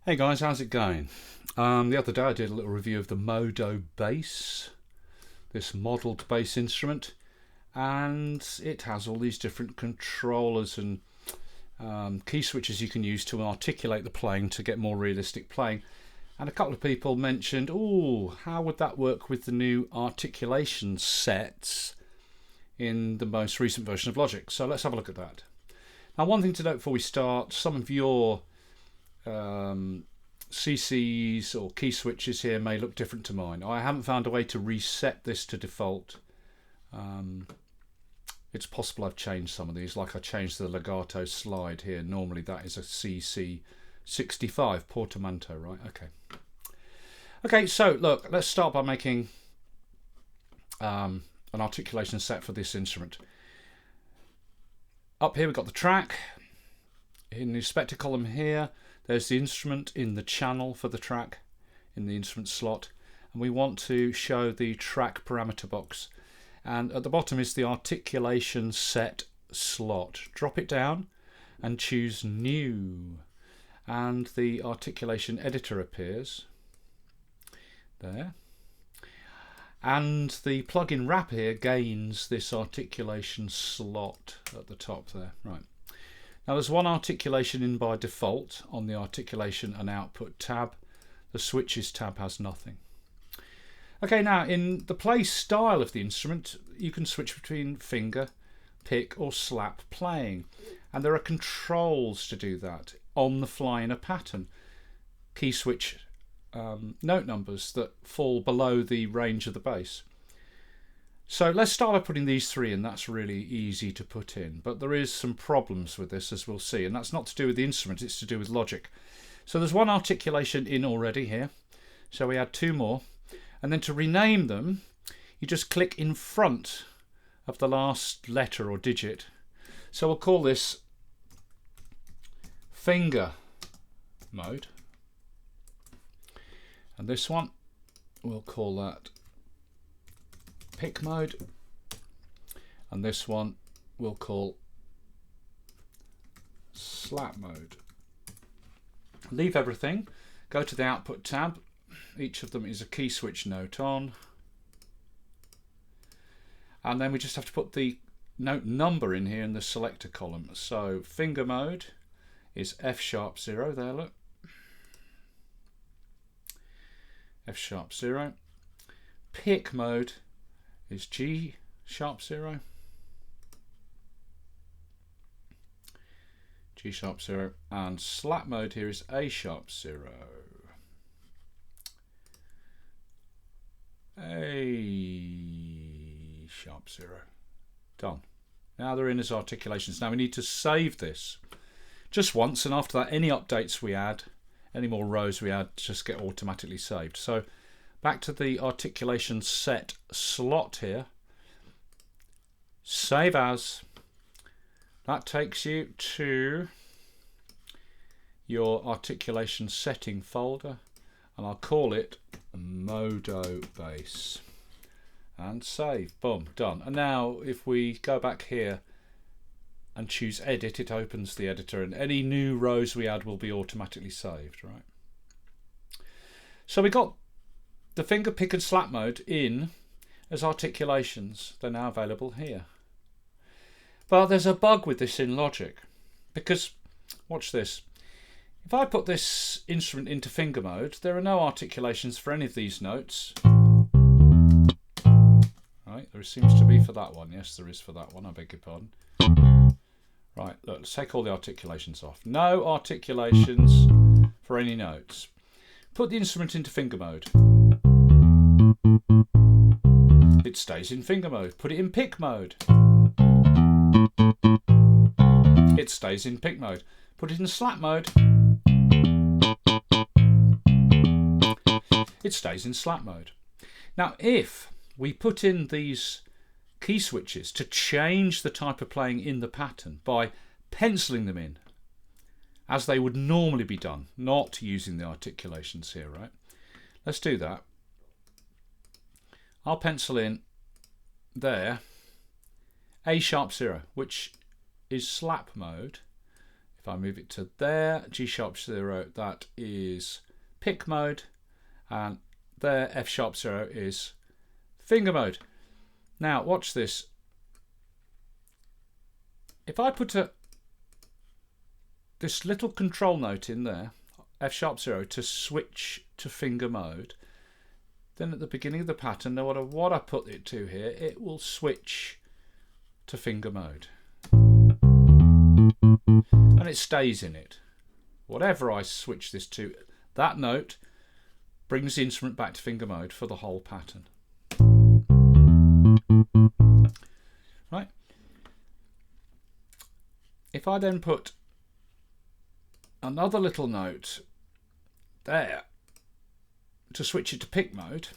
Hey guys, how's it going? The other day I did a little review of the Modo bass, this modelled bass instrument, and it has all these different controllers and key switches you can use to articulate the playing to get more realistic playing. And a couple of people mentioned, oh, how would that work with the new articulation sets in the most recent version of Logic? So let's have a look at that. Now, one thing to note before we start, some of your CCs or key switches here may look different to mine. I haven't found a way to reset this to default. It's possible I've changed some of these, like I changed the Legato slide here. Normally that is a CC 65 portamento, right? Okay, so look, let's start by making an articulation set for this instrument. Up here we've got the track. In the inspector column here, there's the instrument in the channel for the track in the instrument slot, and we want to show the track parameter box. And at the bottom is the articulation set slot. Drop it down and choose new, and the articulation editor appears there, and the plugin wrap here gains this articulation slot at the top there. Right. Now there's one articulation in by default on the articulation and output tab. The switches tab has nothing. Okay, now in the play style of the instrument you can switch between finger, pick or slap playing, and there are controls to do that on the fly in a pattern. Key switch note numbers that fall below the range of the bass. So let's start by putting these three in. That's really easy to put in, but there is some problems with this, as we'll see, and that's not to do with the instrument, it's to do with Logic. So there's one articulation in already here, so we add two more, and then to rename them you just click in front of the last letter or digit. So we'll call this finger mode, and this one we'll call that pick mode, and this one we'll call slap mode. Leave everything, go to the output tab. Each of them is a key switch note on, and then we just have to put the note number in here in the selector column. So finger mode is F#0 there, look, F#0. Pick mode is G#0, G#0, and slap mode here is A#0, A#0. Done. Now they're in as articulations. Now we need to save this just once, and after that any updates we add, any more rows we add, just get automatically saved. So back to the articulation set slot here, save as. That takes you to your articulation setting folder, and I'll call it Modo bass, and save. Boom, done. And now if we go back here and choose edit, it opens the editor, and any new rows we add will be automatically saved, right? So we got the finger, pick and slap mode in as articulations. They're now available here. But there's a bug with this in Logic, because watch this. If I put this instrument into finger mode, there are no articulations for any of these notes. Right, there seems to be for that one. Yes, there is for that one, I beg your pardon. Right, look, let's take all the articulations off. No articulations for any notes. Put the instrument into finger mode. It stays in finger mode. Put it in pick mode. It stays in pick mode. Put it in slap mode. It stays in slap mode. Now if we put in these key switches to change the type of playing in the pattern by penciling them in as they would normally be done, not using the articulations here, right? Let's do that. I'll pencil in there A#0, which is slap mode. If I move it to there, G sharp 0, that is pick mode, and there, F sharp 0 is finger mode. Now watch this. If I put this little control note in there, F sharp 0, to switch to finger mode, then at the beginning of the pattern, no matter what I put it to here, it will switch to finger mode. And it stays in it. Whatever I switch this to, that note brings the instrument back to finger mode for the whole pattern. Right. If I then put another little note there to switch it to pick mode,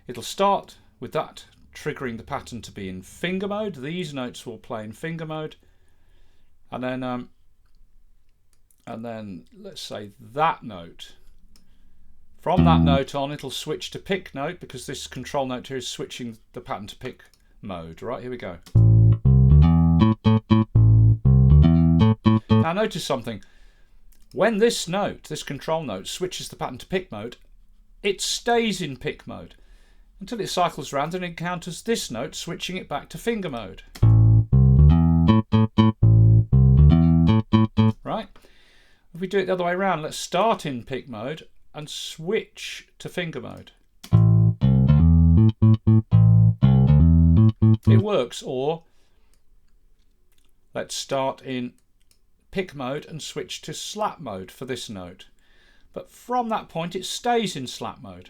it'll start with that triggering the pattern to be in finger mode. These notes will play in finger mode, and then let's say that note, from that note on it'll switch to pick note, because this control note here is switching the pattern to pick mode. Right, here we go. Now notice something. When this note, this control note, switches the pattern to pick mode, it stays in pick mode until it cycles around and encounters this note switching it back to finger mode. Right? If we do it the other way around, let's start in pick mode and switch to finger mode. It works. Or let's start in pick mode and switch to slap mode for this note. But from that point it stays in slap mode.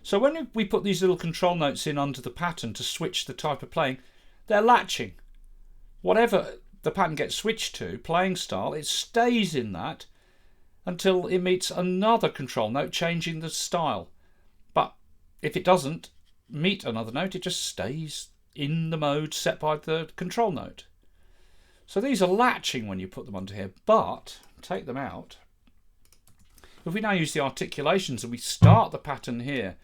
So when we put these little control notes in under the pattern to switch the type of playing, they're latching. Whatever the pattern gets switched to, playing style, it stays in that until it meets another control note changing the style. But if it doesn't meet another note, it just stays in the mode set by the control note. So these are latching when you put them onto here, but take them out. If we now use the articulations and we start the pattern here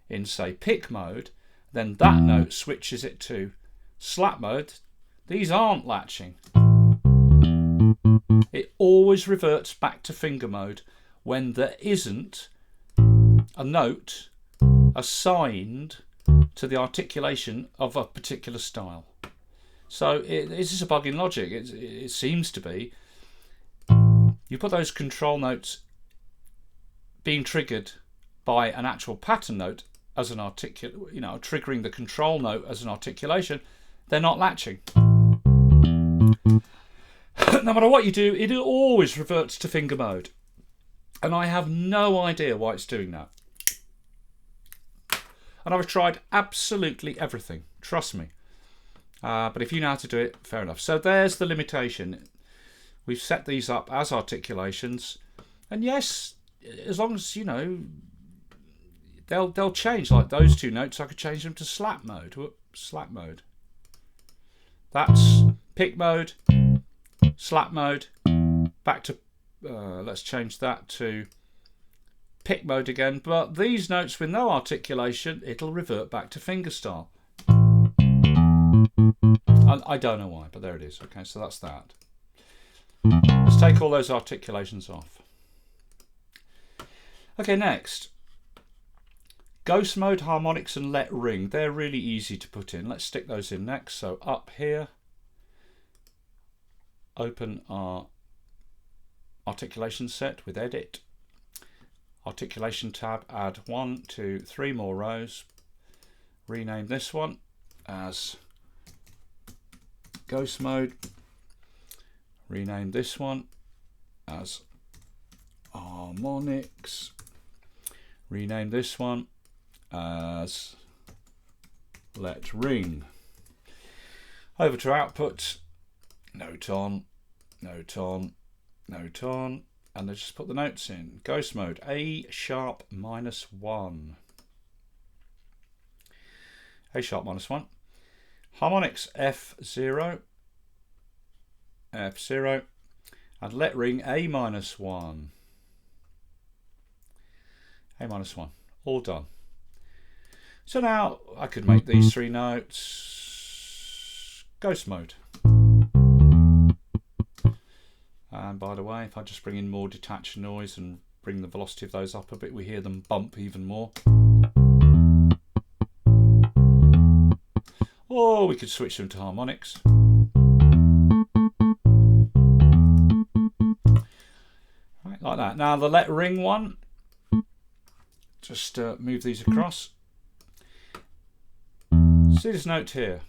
in, say, pick mode, then that note switches it to slap mode. These aren't latching. It always reverts back to finger mode when there isn't a note assigned to the articulation of a particular style. So this is a bug in logic. It seems to be. You put those control notes being triggered by an actual pattern note as an triggering the control note as an articulation, they're not latching. No matter what you do, it always reverts to finger mode. And I have no idea why it's doing that. And I've tried absolutely everything, trust me. But if you know how to do it, fair enough. So there's the limitation. We've set these up as articulations. And yes, as long as, they'll change. Like those two notes, I could change them to slap mode. Slap mode. That's pick mode, slap mode, back to, let's change that to pick mode again. But these notes with no articulation, it'll revert back to finger style. And I don't know why, but there it is. Okay, so that's that. Let's take all those articulations off. Okay, next. Ghost mode, harmonics and let ring. They're really easy to put in. Let's stick those in next. So up here, open our articulation set with edit. Articulation tab, add 1, 2, 3 more rows. Rename this one as Ghost mode. Rename this one as harmonics. Rename this one as let ring. Over to output, note on, note on, note on, and let's just put the notes in. Ghost mode, A sharp -1. A sharp -1. Harmonics F0, F0, and let ring A -1. A -1, all done. So now I could make these 3 notes ghost mode. And by the way, if I just bring in more detached noise and bring the velocity of those up a bit, we hear them bump even more. Or we could switch them to harmonics. Right, like that. Now the let ring one, just move these across. See this note here?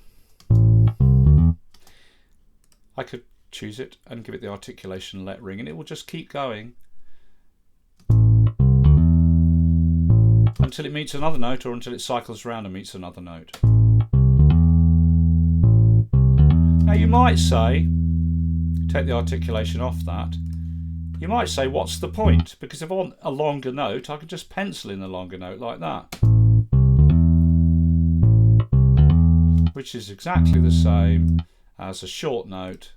I could choose it and give it the articulation let ring, and it will just keep going until it meets another note, or until it cycles around and meets another note. Now you might say, take the articulation off that, you might say, what's the point? Because if I want a longer note, I can just pencil in a longer note like that, which is exactly the same as a short note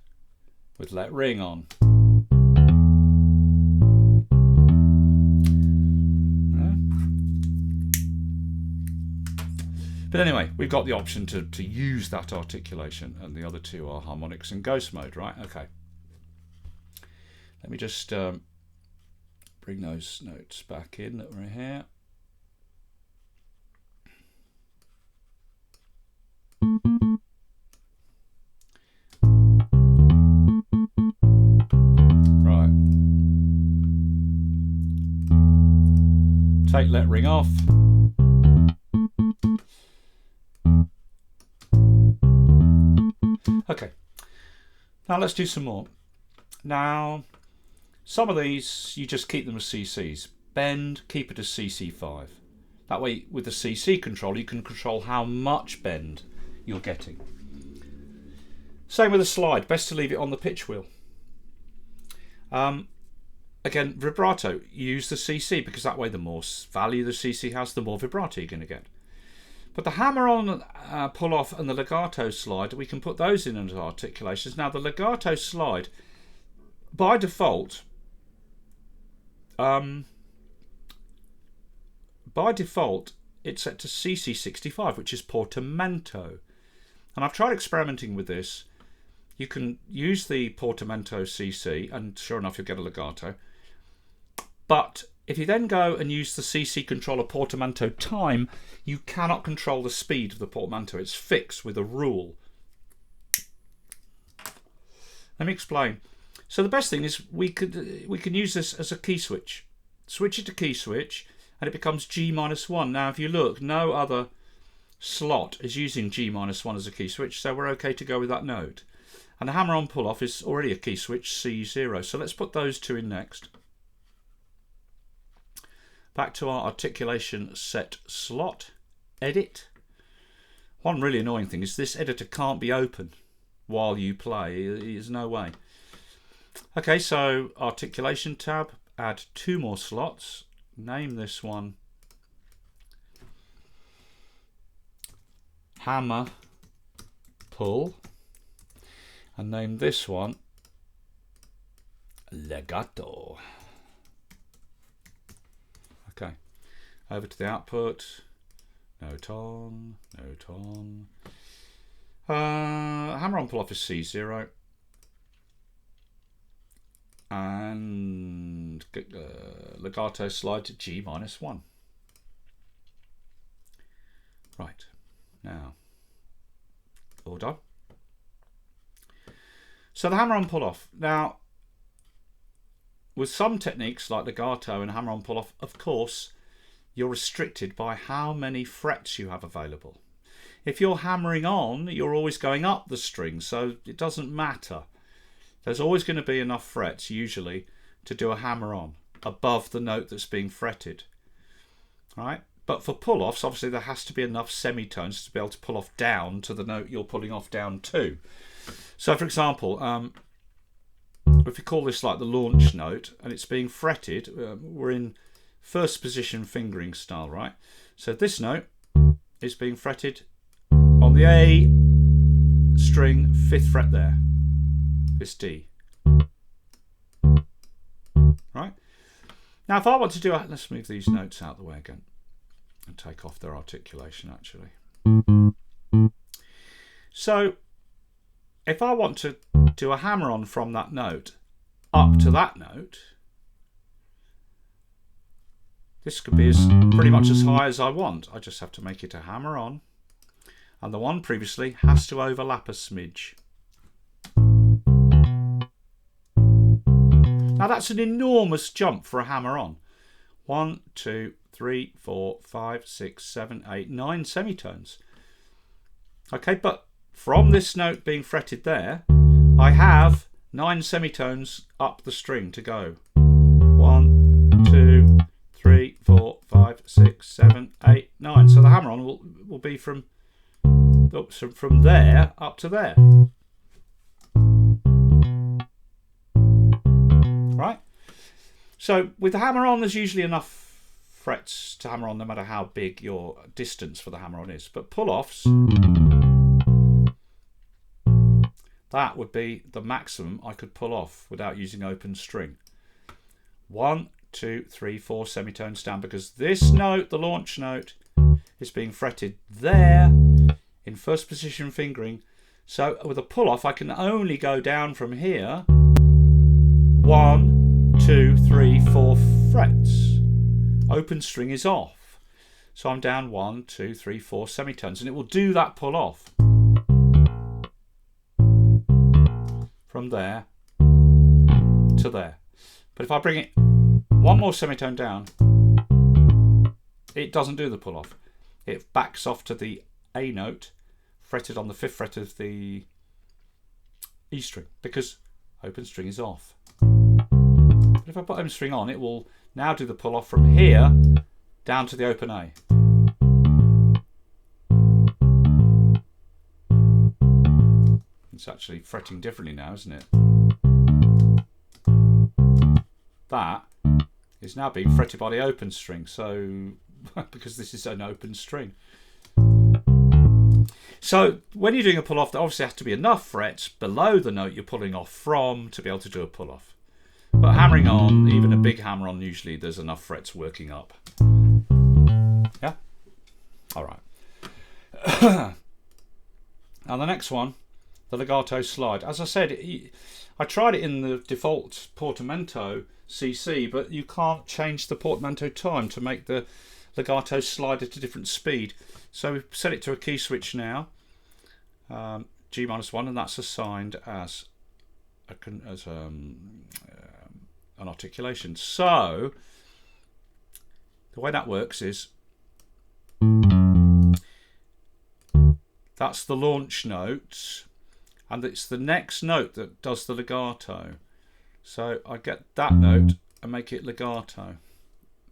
with let ring on. But anyway, we've got the option to use that articulation, and the other two are harmonics and ghost mode, right? Okay. Let me just bring those notes back in that were here. Right. Take let ring off. Okay, now let's do some more. Now, some of these, you just keep them as CCs. Bend, keep it as CC5. That way, with the CC control, you can control how much bend you're getting. Same with a slide, best to leave it on the pitch wheel. Again, vibrato, use the CC, because that way the more value the CC has, the more vibrato you're going to get. But the hammer-on pull-off and the legato slide, we can put those in as articulations. Now the legato slide, by default, it's set to CC65, which is portamento. And I've tried experimenting with this. You can use the portamento CC, and sure enough you'll get a legato. But if you then go and use the CC controller portamento time, you cannot control the speed of the portamento. It's fixed with a rule. Let me explain. So the best thing is we can use this as a key switch. Switch it to key switch, and it becomes G-1. Now if you look, no other slot is using G-1 as a key switch, so we're okay to go with that note. And the hammer-on pull-off is already a key switch, C0. So let's put those two in next. Back to our articulation set slot, edit. One really annoying thing is this editor can't be open while you play. There's no way. Okay, so articulation tab, add two more slots. Name this one hammer pull, and name this one legato. Okay, over to the output, note on, note on. Hammer-on pull-off is C0. And legato slide to G-1. Right, now, all done. So the hammer-on pull-off. Now, with some techniques like legato and hammer-on pull-off, of course, you're restricted by how many frets you have available. If you're hammering on, you're always going up the string, so it doesn't matter. There's always going to be enough frets, usually, to do a hammer-on above the note that's being fretted. Right? But for pull-offs, obviously, there has to be enough semitones to be able to pull off down to the note you're pulling off down to. So, for example, if you call this like the launch note and it's being fretted, we're in first position fingering style, right? So this note is being fretted on the A string, 5th fret there, this D. Right? Now if I want to do let's move these notes out of the way again and take off their articulation actually. So if I want to do a hammer-on from that note, up to that note, this could be pretty much as high as I want. I just have to make it a hammer-on, and the one previously has to overlap a smidge. Now that's an enormous jump for a hammer-on. 1, 2, 3, 4, 5, 6, 7, 8, 9 semitones. Okay, but from this note being fretted there, I have 9 semitones up the string to go. 1, 2, 3, 4, 5, 6, 7, 8, 9. So the hammer-on will be from there up to there. Right? So with the hammer-on, there's usually enough frets to hammer on no matter how big your distance for the hammer-on is. But pull-offs, that would be the maximum I could pull off without using open string. 1, 2, 3, 4 semitones down, because this note, the launch note, is being fretted there in first position fingering. So with a pull-off, I can only go down from here 1, 2, 3, 4 frets. Open string is off. So I'm down 1, 2, 3, 4 semitones, and it will do that pull-off from there to there. But if I bring it one more semitone down, it doesn't do the pull-off. It backs off to the A note, fretted on the 5th fret of the E string, because open string is off. But if I put open string on, it will now do the pull-off from here down to the open A. It's actually fretting differently now, isn't it? That is now being fretted by the open string, so because this is an open string. So when you're doing a pull-off, there obviously has to be enough frets below the note you're pulling off from to be able to do a pull-off. But hammering on, even a big hammer-on, usually there's enough frets working up. Yeah? All right. Now the next one, the legato slide. As I said, I tried it in the default portamento CC, but you can't change the portamento time to make the legato slide at a different speed. So we've set it to a key switch now, G-1, and that's assigned as an articulation. So the way that works is that's the launch note, and it's the next note that does the legato. So I get that note and make it legato.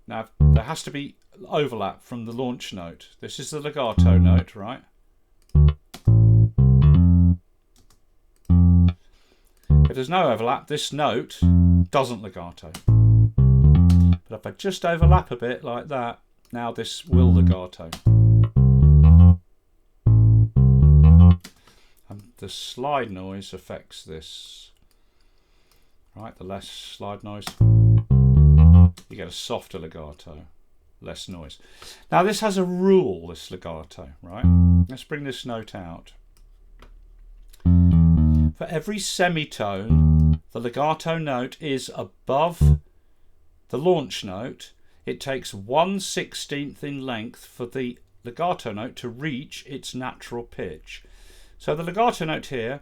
Now there has to be overlap from the launch note. This is the legato note, right? If there's no overlap, this note doesn't legato. But if I just overlap a bit like that, now this will legato. And the slide noise affects this. Right, the less slide noise, you get a softer legato, less noise. Now this has a rule, this legato, right? Let's bring this note out. For every semitone the legato note is above the launch note, it takes 1/16 in length for the legato note to reach its natural pitch. So the legato note here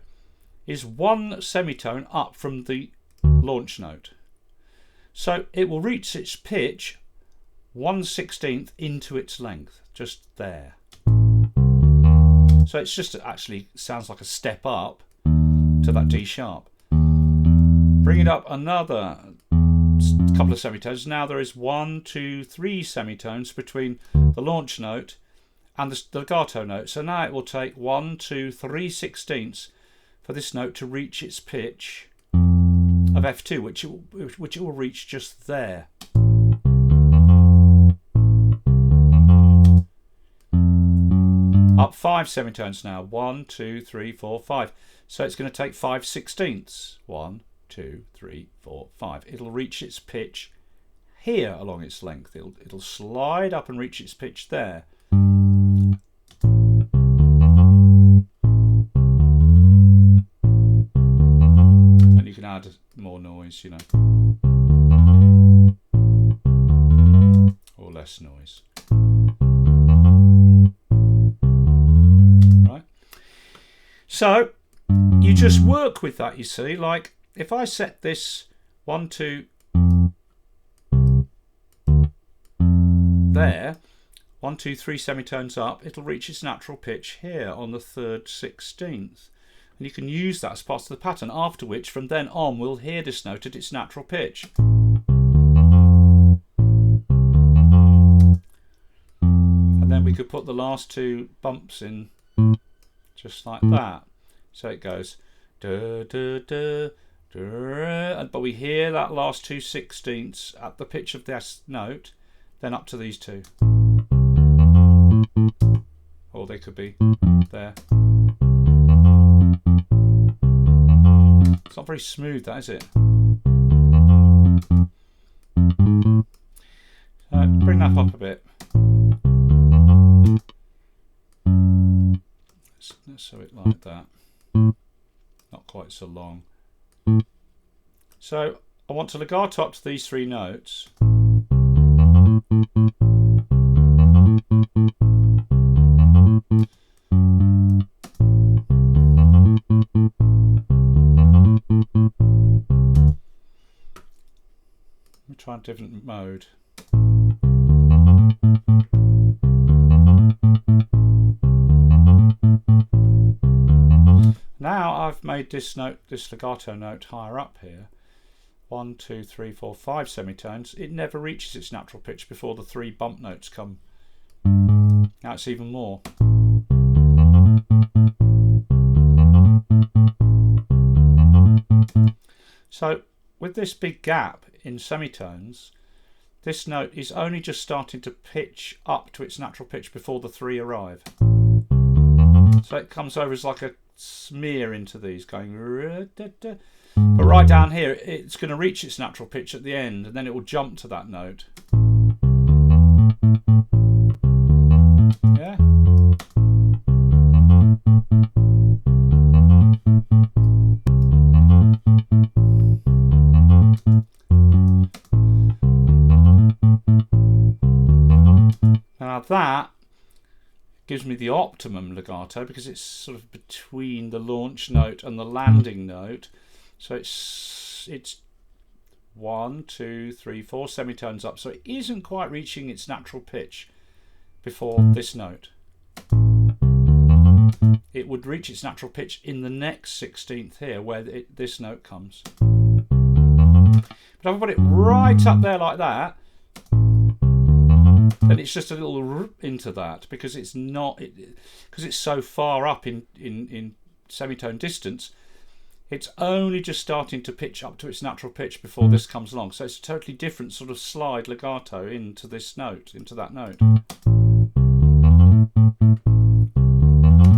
is 1 semitone up from the launch note. So it will reach its pitch 1/16 into its length, just there. So it's just actually sounds like a step up to that D sharp. Bring it up another couple of semitones. Now there is 1, 2, 3 semitones between the launch note and the legato note. So now it will take 1, 2, 3/16 for this note to reach its pitch of F2, which it will reach just there. Up 5 semitones now. 1, 2, 3, 4, 5. So it's going to take 5/16. 1, 2, 3, 4, 5. It'll reach its pitch here along its length. It'll slide up and reach its pitch there. And you can add more noise. noise, you know, or less noise. Right? So you just work with that, you see. Like if I set this 1, 2 there, 1, 2, 3 semitones up, it'll reach its natural pitch here on the 3rd 16th. And you can use that as part of the pattern, after which from then on we'll hear this note at its natural pitch. And then we could put the last 2 bumps in just like that. So it goes da, da, da, da, but we hear that last 2 16ths at the pitch of this note, then up to these 2. Or they could be there. It's not very smooth, that, is it? Bring that up a bit. Let's sew it like that. Not quite so long. So I want to legato up to these 3 notes. Let me try a different mode. Now I've made this note, this legato note, higher up here. 1, 2, 3, 4, 5 semitones. It never reaches its natural pitch before the 3 bump notes come. Now it's even more. So with this big gap in semitones, this note is only just starting to pitch up to its natural pitch before the 3 arrive. So it comes over as like a smear into these, going. But right down here, it's going to reach its natural pitch at the end, and then it will jump to that note. Yeah. Now that gives me the optimum legato because it's sort of between the launch note and the landing note. So it's 1, 2, 3, 4 semitones up. So it isn't quite reaching its natural pitch before this note. It would reach its natural pitch in the next 16th here where this note comes. But if I put it right up there like that, then it's just a little into that because it's not, because it's so far up in semitone distance. It's only just starting to pitch up to its natural pitch before this comes along. So it's a totally different sort of slide legato into this note, into that note.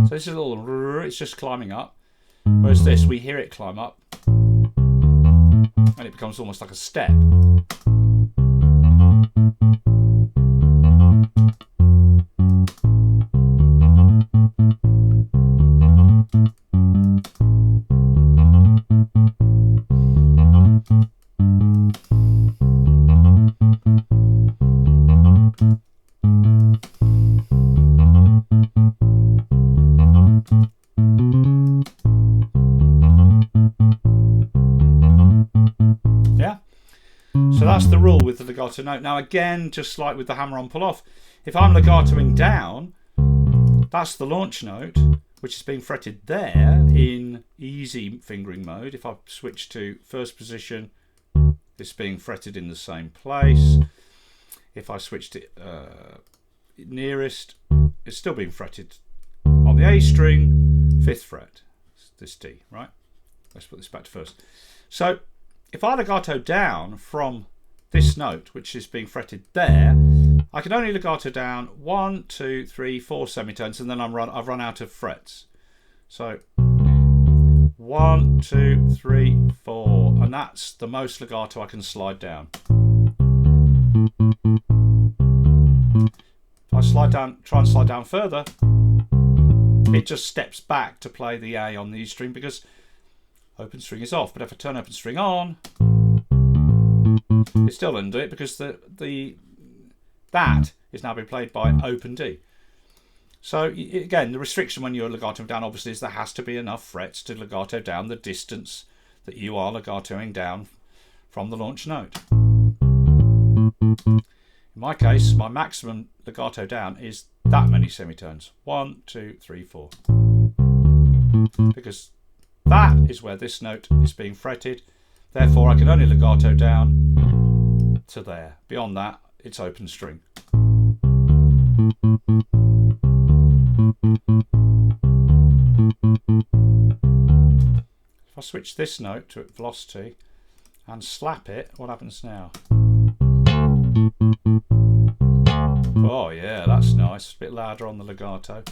So this is a little, it's just climbing up. Whereas this, we hear it climb up. And it becomes almost like a step. So that's the rule with the legato note. Now again, just like with the hammer-on pull-off, if I'm legatoing down, that's the launch note, which is being fretted there in easy fingering mode. If I switch to first position, it's being fretted in the same place. If I switch to nearest, it's still being fretted on the A string, 5th fret, this D, right? Let's put this back to first. So if I legato down from this note, which is being fretted there, I can only legato down 1, 2, 3, 4 semitones, and then I've run out of frets. So 1, 2, 3, 4, and that's the most legato I can slide down. If I slide down, try and slide down further, it just steps back to play the A on the E string because open string is off. But if I turn open string on, It still doesn't do it because that is now being played by open D. So again, the restriction when you're legato down obviously is there has to be enough frets to legato down the distance that you are legatoing down from the launch note. In my case, my maximum legato down is that many semitones. 1, 2, 3, 4. Because that is where this note is being fretted. Therefore, I can only legato down to there. Beyond that, it's open string. If I switch this note to velocity and slap it, what happens now? Oh yeah, that's nice. A bit louder on the legato.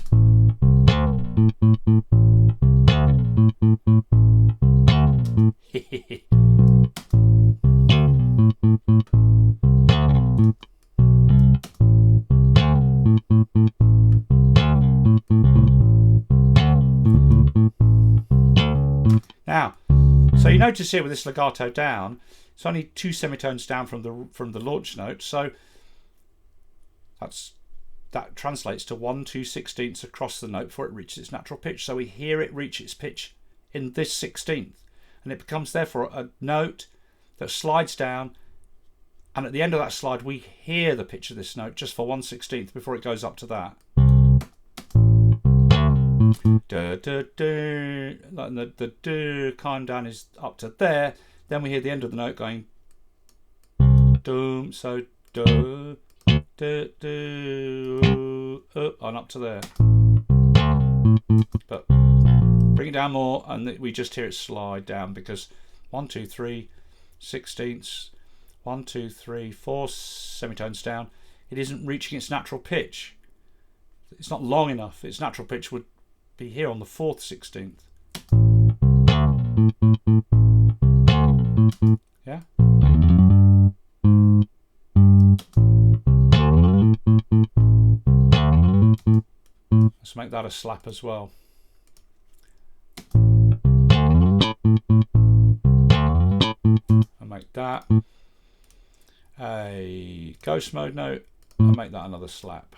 Now, so you notice here with this legato down, it's only 2 semitones down from the launch note, so that translates to 1 2/16 across the note before it reaches its natural pitch. So we hear it reach its pitch in this 16th, and it becomes therefore a note that slides down, and at the end of that slide we hear the pitch of this note just for 1/16 before it goes up to that. Da, da, da. And the do climb down is up to there. Then we hear the end of the note going doom, so do, do, do, and up to there. But bring it down more, and we just hear it slide down because 1 2 3 16ths, 1 2 3 4 semitones down. It isn't reaching its natural pitch. It's not long enough. Its natural pitch would be here on the 4th 16th. Yeah. Let's make that a slap as well. And make that a ghost mode note and make that another slap.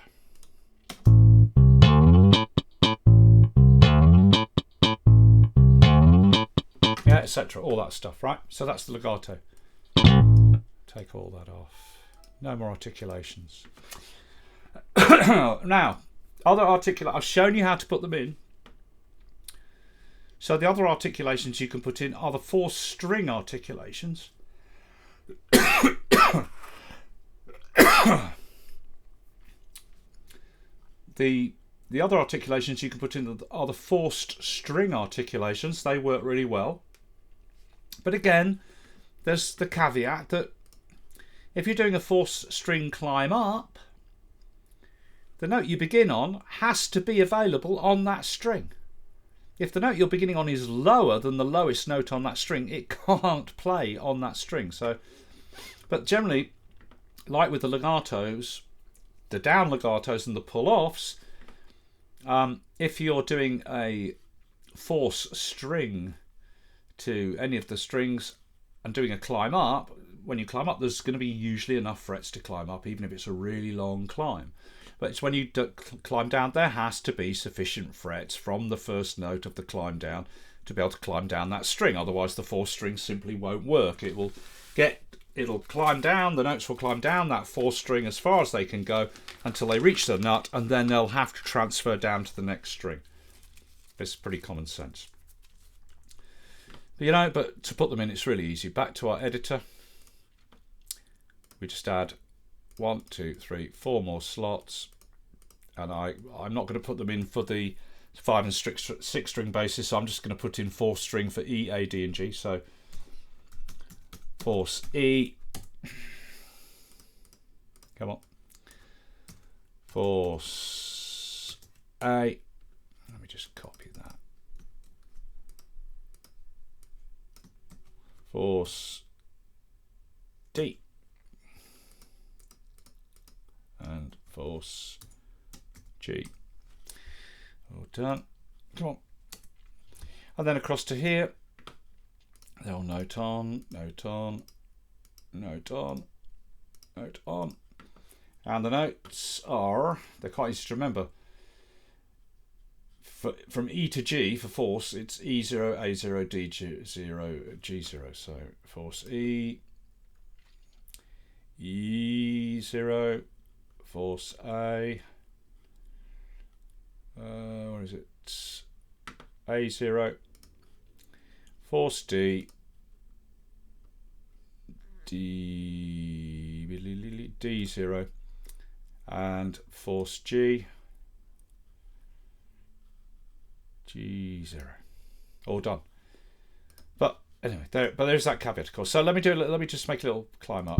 Yeah, etc. All that stuff, right? So that's the legato. Take all that off. No more articulations. Now, other I've shown you how to put them in. So the other articulations you can put in are the 4 string articulations. The other articulations you can put in are the forced string articulations. They work really well. But again, there's the caveat that if you're doing a forced string climb up, the note you begin on has to be available on that string. If the note you're beginning on is lower than the lowest note on that string, it can't play on that string. But generally, like with the legatos, the down legatos and the pull-offs, if you're doing a force string to any of the strings and doing a climb up, when you climb up there's going to be usually enough frets to climb up, even if it's a really long climb. But it's when you climb down, there has to be sufficient frets from the first note of the climb down to be able to climb down that string. Otherwise the fourth string simply won't work. It'll climb down, the notes will climb down that fourth string as far as they can go until they reach the nut, and then they'll have to transfer down to the next string. It's pretty common sense. But to put them in, it's really easy. Back to our editor. We just add 1, 2, 3, 4 more slots, and I'm not going to put them in for the 5 and 6 string basis, so I'm just going to put in 4th string for E, A, D and G. So force E, come on, force A, let me just copy that, force D, and force G. All done. Come on. And then across to here, they'll note on, note on, note on, note on. And the notes are, they're quite easy to remember. From E to G for force, it's E0, A0, D0, G0. So force E, E0, force A, what is it? A0, force D, D0, and force G, G0. All done. But anyway, there's that caveat, of course. So let me just make a little climb up.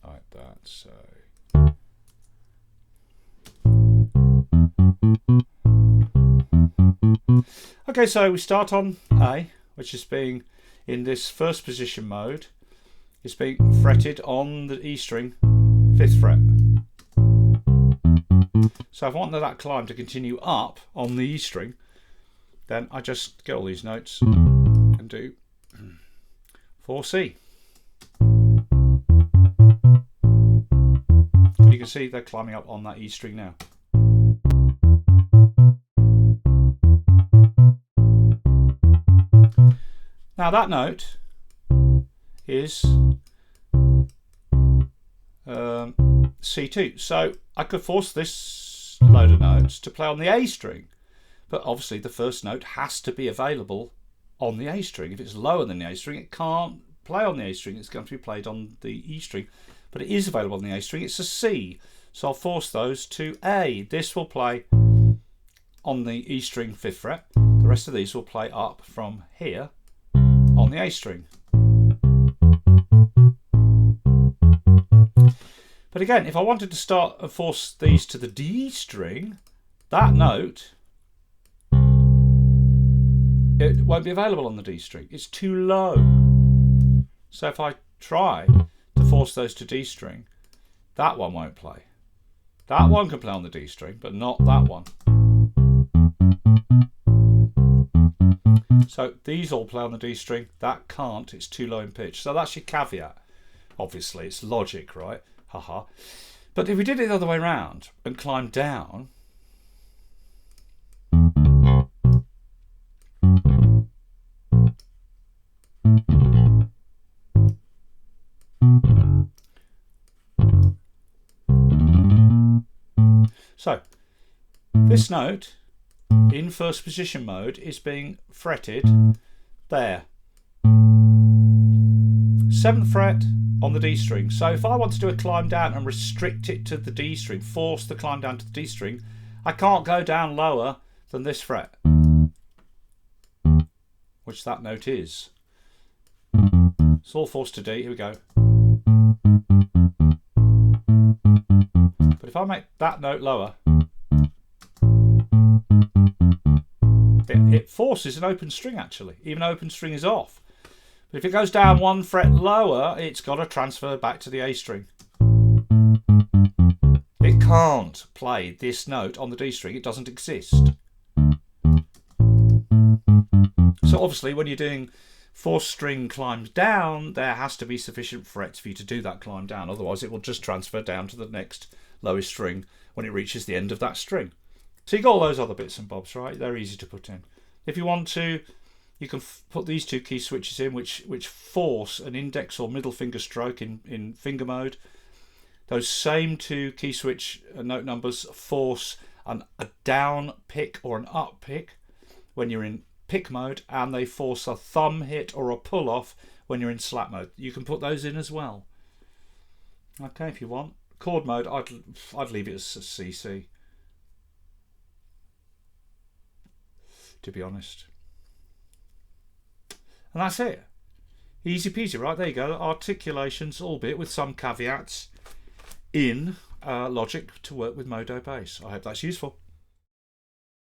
Like that. So okay, so we start on A, which is being in this first position mode. It's being fretted on the E string, 5th fret. So if I want that climb to continue up on the E string, then I just get all these notes and do 4C. And you can see they're climbing up on that E string now. Now that note is C2. So I could force this load of notes to play on the A string, but obviously the first note has to be available on the A string. If it's lower than the A string, it can't play on the A string. It's going to be played on the E string, but it is available on the A string. It's a C. So I'll force those to A. This will play on the E string 5th fret. The rest of these will play up from here on the A string. But again, if I wanted to start and force these to the D string, that note, it won't be available on the D string. It's too low. So if I try to force those to D string, that one won't play. That one can play on the D string, but not that one. So these all play on the D string, that can't, it's too low in pitch. So that's your caveat. Obviously, it's logic, right? Haha. But if we did it the other way around and climbed down, so this note in first position mode is being fretted there, 7th fret on the D string. So if I want to do a climb down and restrict it to the D string, force the climb down to the D string, I can't go down lower than this fret, which that note is. It's all forced to D. Here we go. But if I make that note lower, it forces an open string actually, even though open string is off. But if it goes down 1 fret lower, it's got to transfer back to the A string. It can't play this note on the D string, it doesn't exist. So obviously when you're doing 4th string climbs down, there has to be sufficient frets for you to do that climb down, otherwise it will just transfer down to the next lowest string when it reaches the end of that string. So you got all those other bits and bobs, right? They're easy to put in. If you want to, you can put these 2 key switches in which force an index or middle finger stroke in finger mode. Those same 2 key switch note numbers force a down pick or an up pick when you're in pick mode, and they force a thumb hit or a pull off when you're in slap mode. You can put those in as well. Okay, if you want. Chord mode, I'd leave it as a CC, to be honest. And that's it. Easy peasy, right? There you go. Articulations, albeit with some caveats in Logic to work with Modo bass. I hope that's useful.